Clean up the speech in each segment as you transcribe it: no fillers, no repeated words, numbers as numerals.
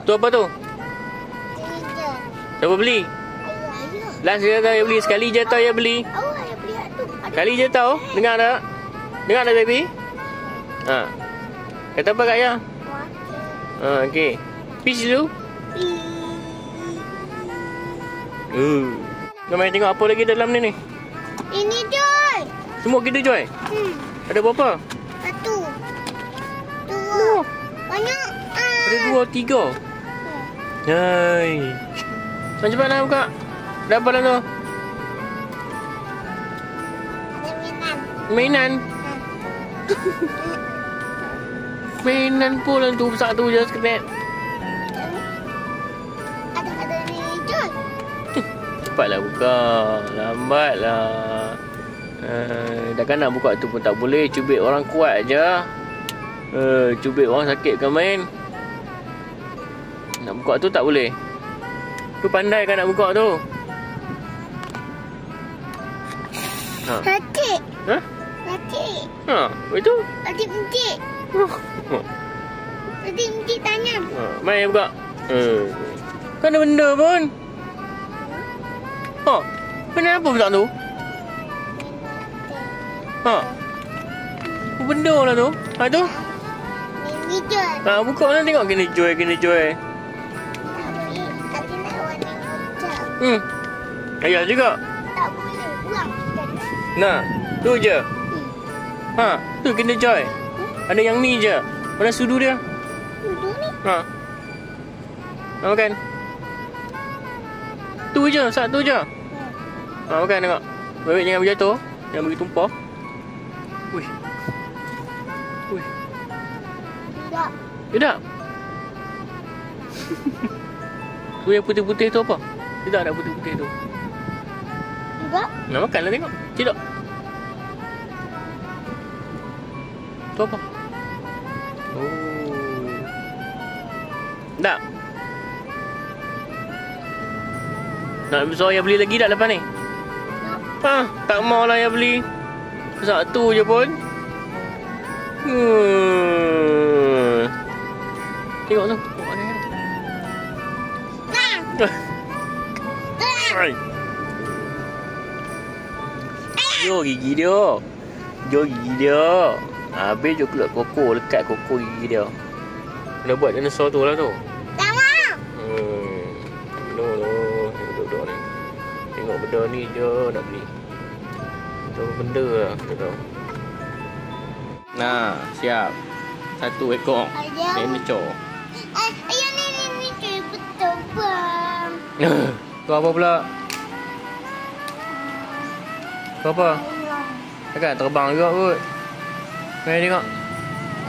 Tu apa tu? Tiga. Siapa beli? Ayah. Last dia tahu beli. Sekali je tahu ya beli. Awak yang beli tu. Sekali je tahu. Dengar tak? Dengar tak baby? Ha. Kata apa kat ayah? Ha, okey. Peach dulu. Kau main tengok apa lagi dalam ni ni? Ini Joy. Semua kita Joy? Ada berapa? Satu. Dua. Banyak. Ada 2, 3. Hai. Cepat nak buka. Ada apa dalam tu? Ada mainan. Mainan. Mainan pun dalam tu. Satu je sekejap. Ada ni Joy. Cepatlah buka. Lambatlah. Takkan nak buka tu pun tak boleh. Cubit orang kuat je. Cubit orang sakit kan main. Nak buka tu tak boleh. Tu pandai kan nak buka tu. Ha. Sakit. Ha? Sakit. Ha, itu. Tadi mencik. Tadi mencik tanya. Ha, mai buka. Kan ada benda pun. Ha. Kenapa pula tu? Ha. Apa benda lah tu? Ha tu? Ini Joy. Ha, buka mana tengok kena Joy, kena Joy. Tadi nak warna hijau. Ayah juga. Tak boleh. Buang. Nah, tu je. Ha, tu kena Joy. Ada yang ni je. Mana sudu dia? Duduk ni. Ha. Nak makan? Tu je, satu je. Ha, makan tengok. Baik jangan berjatuh. Jangan bagi tumpah. Ui. Ui. Tak. Tidak. Tu yang putih-putih tu apa? Tidak ada putih-putih tu. Tidak. Nak makan lah tengok. Tidak. Tu apa? Oh. Tak. Nak suruh ayah beli lagi tak lepas ni? Ha, tak mau lah ayah beli. Satu je pun. Tengok tu. Tengok ni. Hai. Jo gigi dia. Jo gigi dia. Habis jo keluar koko. Lekat koko gigi dia. Kena buat dinosaur tu lah tu. Tak mau. Duduk ni. Tengok benda ni je nak beli. Tu benda lah. Tengok. Nah, siap. Satu ekor. Ayah. Ini cor. Ayah ni Joy betul bang. Tu apa pula? Tu apa? Takkan terbang juga kot. Mari tengok.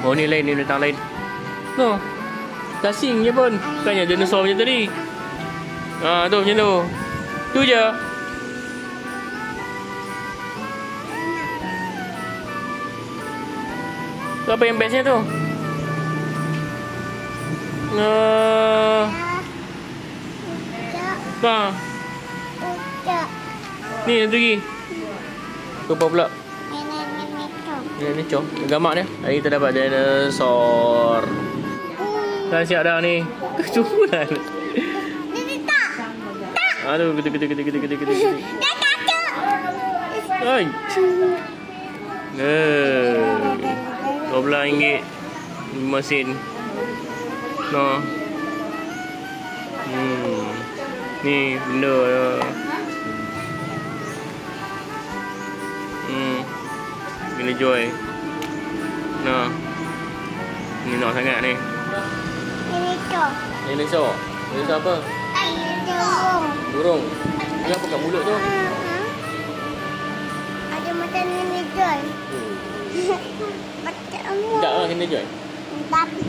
Oh ni lain, ni datang lain. No. Gasing je pun. Bukannya dinosaur macam tadi. Ha, tu macam tu. Tu je. Tu apa yang bestnya tu? Ha. Ni satu lagi. Tu apa pula? Ni cok. Gamak dia. Hari kita dapat dinosaur. Dah siap dah ni. Cuma dah. Aduh, gede. Dah takut. Hai. RM12 mesin. No. Ni benda Kena Joy. Nah. Ni nak sangat ni. Ini Joy. Ni dinosaur. Dinosaur apa? Burung. Dia apa kat mulut tu? Ada macam ni Joy. Macam mu. Tak lah kena Joy. Tapi